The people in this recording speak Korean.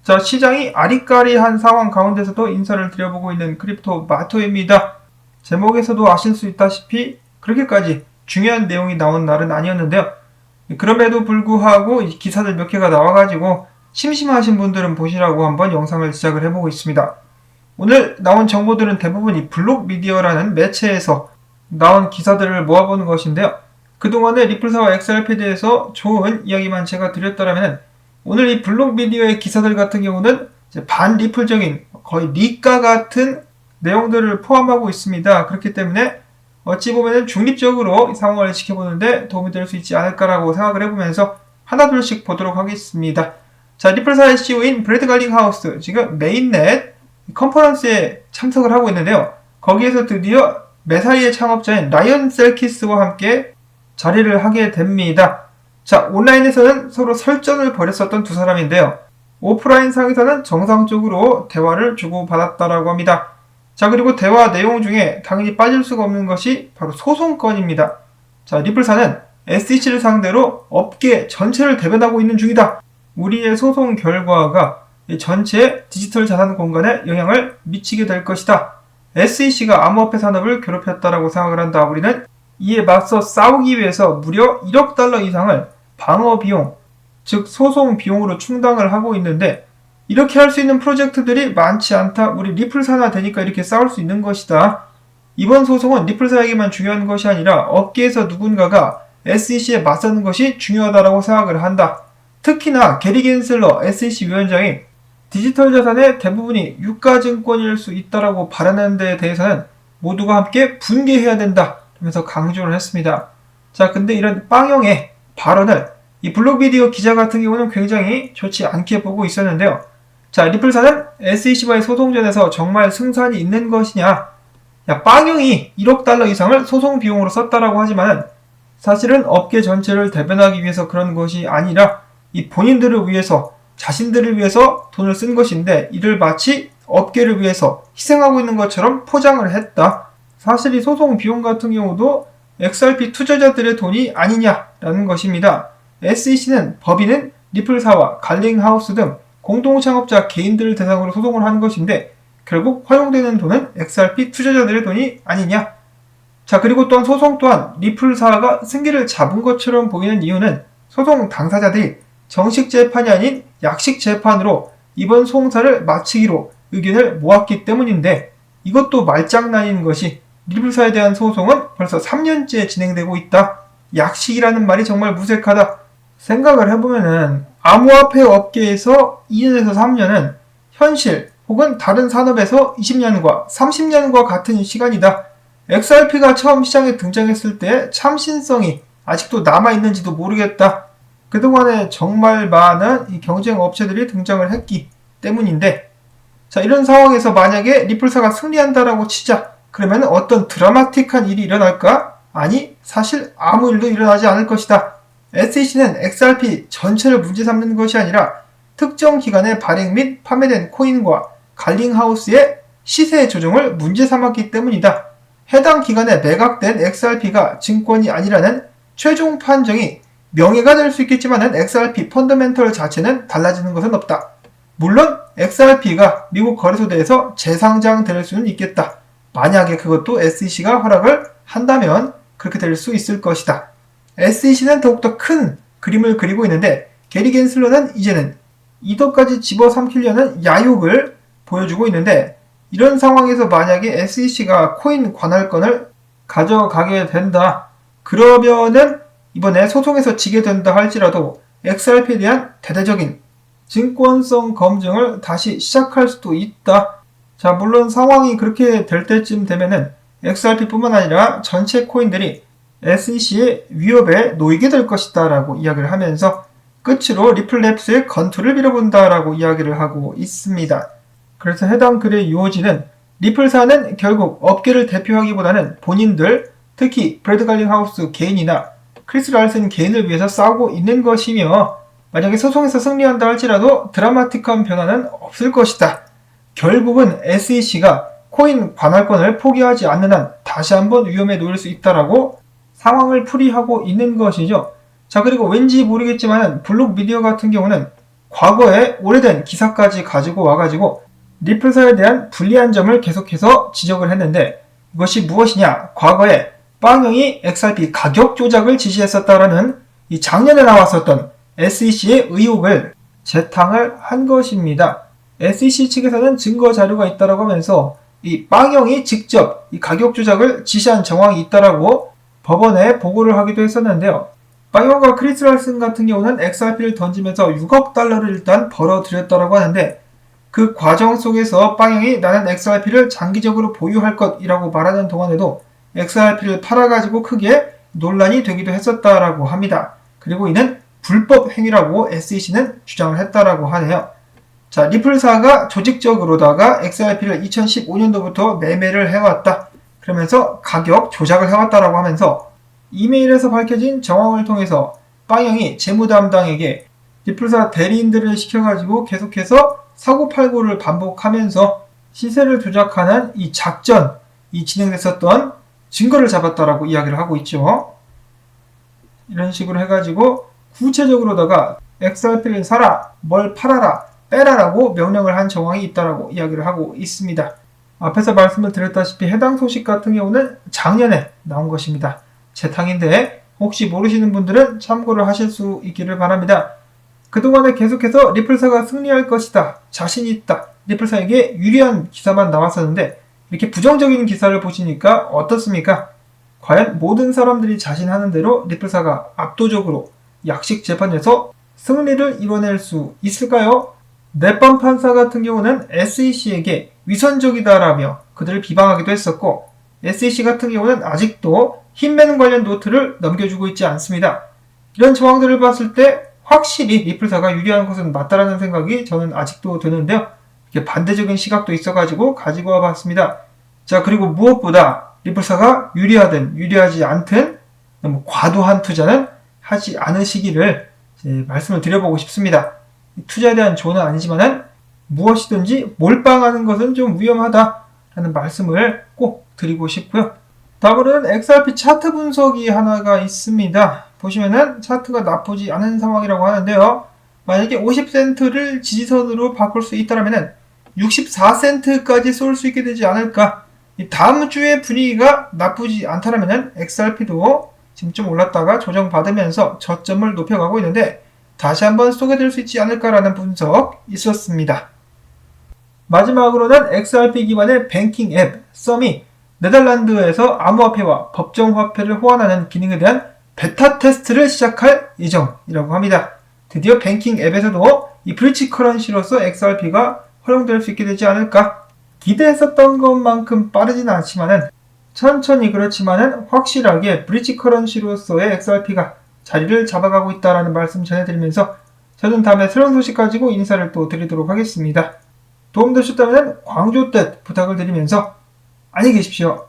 자, 시장이 아리까리한 상황 가운데서도 인사를 드려보고 있는 크립토 마토입니다. 제목에서도 아실 수 있다시피 그렇게까지 중요한 내용이 나온 날은 아니었는데요. 그럼에도 불구하고 이 기사들 몇 개가 나와가지고 심심하신 분들은 보시라고 한번 영상을 시작을 해보고 있습니다. 오늘 나온 정보들은 대부분 이 블록미디어라는 매체에서 나온 기사들을 모아보는 것인데요. 그동안에 리플사와 XRP에 대해서 좋은 이야기만 제가 드렸더라면 오늘 이 블록미디어의 기사들 같은 경우는 반리플적인 거의 리가 같은 내용들을 포함하고 있습니다. 그렇기 때문에 어찌 보면 중립적으로 상황을 지켜보는데 도움이 될 수 있지 않을까라고 생각을 해보면서 하나둘씩 보도록 하겠습니다. 자, 리플사의 CEO인 브래드 갈링하우스 지금 메인넷 컨퍼런스에 참석을 하고 있는데요. 거기에서 드디어 메사이의 창업자인 라이언 셀키스와 함께 자리를 하게 됩니다. 자, 온라인에서는 서로 설전을 벌였었던 두 사람인데요. 오프라인 상에서는 정상적으로 대화를 주고받았다라고 합니다. 자, 그리고 대화 내용 중에 당연히 빠질 수가 없는 것이 바로 소송건입니다. 자, 리플사는 SEC를 상대로 업계 전체를 대변하고 있는 중이다. 우리의 소송 결과가 전체 디지털 자산 공간에 영향을 미치게 될 것이다. SEC가 암호화폐 산업을 괴롭혔다라고 생각을 한다. 우리는 이에 맞서 싸우기 위해서 무려 1억 달러 이상을 방어 비용, 즉 소송 비용으로 충당을 하고 있는데 이렇게 할 수 있는 프로젝트들이 많지 않다. 우리 리플사나 되니까 이렇게 싸울 수 있는 것이다. 이번 소송은 리플사에게만 중요한 것이 아니라 업계에서 누군가가 SEC에 맞서는 것이 중요하다고 생각을 한다. 특히나 게리 겐슬러 SEC 위원장이 디지털 자산의 대부분이 유가증권일 수 있다고 바라는 데에 대해서는 모두가 함께 분개해야 된다. 하면서 강조를 했습니다. 자, 근데 이런 빵형의 발언을 이 블록미디어 기자 같은 경우는 굉장히 좋지 않게 보고 있었는데요. 자, 리플사는 SEC와의 소송전에서 정말 승산이 있는 것이냐? 야, 빵형이 1억 달러 이상을 소송 비용으로 썼다라고 하지만은 사실은 업계 전체를 대변하기 위해서 그런 것이 아니라 이 본인들을 위해서, 자신들을 위해서 돈을 쓴 것인데 이를 마치 업계를 위해서 희생하고 있는 것처럼 포장을 했다. 사실 이 소송 비용 같은 경우도 XRP 투자자들의 돈이 아니냐라는 것입니다. SEC는 법인은 리플사와 갈링하우스 등 공동 창업자 개인들을 대상으로 소송을 하는 것인데 결국 허용되는 돈은 XRP 투자자들의 돈이 아니냐. 자, 그리고 또한 소송 또한 리플사가 승기를 잡은 것처럼 보이는 이유는 소송 당사자들이 정식 재판이 아닌 약식 재판으로 이번 송사를 마치기로 의견을 모았기 때문인데 이것도 말장난인 것이 리플사에 대한 소송은 벌써 3년째 진행되고 있다. 약식이라는 말이 정말 무색하다. 생각을 해보면은 암호화폐 업계에서 2년에서 3년은 현실 혹은 다른 산업에서 20년과 30년과 같은 시간이다. XRP가 처음 시장에 등장했을 때 참신성이 아직도 남아있는지도 모르겠다. 그동안에 정말 많은 이 경쟁 업체들이 등장을 했기 때문인데 자, 이런 상황에서 만약에 리플사가 승리한다라고 치자. 그러면 어떤 드라마틱한 일이 일어날까? 아니, 사실 아무 일도 일어나지 않을 것이다. SEC는 XRP 전체를 문제 삼는 것이 아니라 특정 기간에 발행 및 판매된 코인과 갈링하우스의 시세 조정을 문제 삼았기 때문이다. 해당 기간에 매각된 XRP가 증권이 아니라는 최종 판정이 명예가 될 수 있겠지만 XRP 펀더멘털 자체는 달라지는 것은 없다. 물론 XRP가 미국 거래소대에서 재상장될 수는 있겠다. 만약에 그것도 SEC가 허락을 한다면 그렇게 될 수 있을 것이다. SEC는 더욱더 큰 그림을 그리고 있는데 게리 겐슬러는 이제는 이도까지 집어삼키려는 야욕을 보여주고 있는데 이런 상황에서 만약에 SEC가 코인 관할권을 가져가게 된다. 그러면은 이번에 소송에서 지게 된다 할지라도 XRP에 대한 대대적인 증권성 검증을 다시 시작할 수도 있다. 자, 물론 상황이 그렇게 될 때쯤 되면은 XRP뿐만 아니라 전체 코인들이 SEC의 위협에 놓이게 될 것이다 라고 이야기를 하면서 끝으로 리플랩스의 건투를 빌어본다 라고 이야기를 하고 있습니다. 그래서 해당 글의 요지는 리플사는 결국 업계를 대표하기보다는 본인들, 특히 브래드 갈링하우스 개인이나 크리스 랄슨 개인을 위해서 싸우고 있는 것이며 만약에 소송에서 승리한다 할지라도 드라마틱한 변화는 없을 것이다. 결국은 SEC가 코인 관할권을 포기하지 않는 한 다시 한번 위험에 놓일 수 있다라고 상황을 풀이하고 있는 것이죠. 자, 그리고 왠지 모르겠지만 블록미디어 같은 경우는 과거에 오래된 기사까지 가지고 와가지고 리플사에 대한 불리한 점을 계속해서 지적을 했는데, 이것이 무엇이냐? 과거에 빵형이 XRP 가격 조작을 지시했었다라는 이 작년에 나왔었던 SEC의 의혹을 재탕을 한 것입니다. SEC 측에서는 증거 자료가 있다라고 하면서 이 빵형이 직접 이 가격 조작을 지시한 정황이 있다라고 법원에 보고를 하기도 했었는데요. 빵형과 크리스 랄슨 같은 경우는 XRP를 던지면서 6억 달러를 일단 벌어들였다라고 하는데, 그 과정 속에서 빵형이 나는 XRP를 장기적으로 보유할 것이라고 말하는 동안에도 XRP를 팔아가지고 크게 논란이 되기도 했었다라고 합니다. 그리고 이는 불법 행위라고 SEC는 주장을 했다라고 하네요. 자, 리플사가 조직적으로다가 XRP를 2015년도부터 매매를 해왔다. 그러면서 가격 조작을 해왔다라고 하면서 이메일에서 밝혀진 정황을 통해서 빵형이 재무담당에게 리플사 대리인들을 시켜가지고 계속해서 사고팔고를 반복하면서 시세를 조작하는 이 작전이 진행됐었던 증거를 잡았다라고 이야기를 하고 있죠. 이런 식으로 해가지고 구체적으로다가 XRP를 사라, 뭘 팔아라, 빼라라고 명령을 한 정황이 있다라고 이야기를 하고 있습니다. 앞에서 말씀을 드렸다시피 해당 소식 같은 경우는 작년에 나온 것입니다. 재탕인데 혹시 모르시는 분들은 참고를 하실 수 있기를 바랍니다. 그동안에 계속해서 리플사가 승리할 것이다, 자신 있다, 리플사에게 유리한 기사만 나왔었는데 이렇게 부정적인 기사를 보시니까 어떻습니까? 과연 모든 사람들이 자신하는 대로 리플사가 압도적으로 약식 재판에서 승리를 이뤄낼 수 있을까요? 넷밤 판사 같은 경우는 SEC에게 위선적이다라며 그들을 비방하기도 했었고, SEC 같은 경우는 아직도 힘매는 관련 노트를 넘겨주고 있지 않습니다. 이런 정황들을 봤을 때 확실히 리플사가 유리한 것은 맞다라는 생각이 저는 아직도 드는데요. 이게 반대적인 시각도 있어가지고 가지고 와봤습니다. 자, 그리고 무엇보다 리플사가 유리하든 유리하지 않든 너무 과도한 투자는 하지 않으시기를 말씀을 드려보고 싶습니다. 투자에 대한 조언은 아니지만은 무엇이든지 몰빵하는 것은 좀 위험하다라는 말씀을 꼭 드리고 싶고요. 다음으로는 XRP 차트 분석이 하나가 있습니다. 보시면은 차트가 나쁘지 않은 상황이라고 하는데요. 만약에 50센트를 지지선으로 바꿀 수 있다면은 64센트까지 쏠 수 있게 되지 않을까. 다음 주의 분위기가 나쁘지 않다면은 XRP도 지금 좀 올랐다가 조정받으면서 저점을 높여가고 있는데 다시 한번 쏘게 될 수 있지 않을까라는 분석 있었습니다. 마지막으로는 XRP 기반의 뱅킹 앱 썸이 네덜란드에서 암호화폐와 법정화폐를 호환하는 기능에 대한 베타 테스트를 시작할 예정이라고 합니다. 드디어 뱅킹 앱에서도 이 브릿지 커런시로서 XRP가 활용될 수 있게 되지 않을까. 기대했었던 것만큼 빠르진 않지만은 천천히 그렇지만은 확실하게 브릿지 커런시로서의 XRP가 자리를 잡아가고 있다는 말씀 전해드리면서 저는 다음에 새로운 소식 가지고 인사를 또 드리도록 하겠습니다. 도움되셨다면 광조 뜻 부탁을 드리면서 안녕히 계십시오.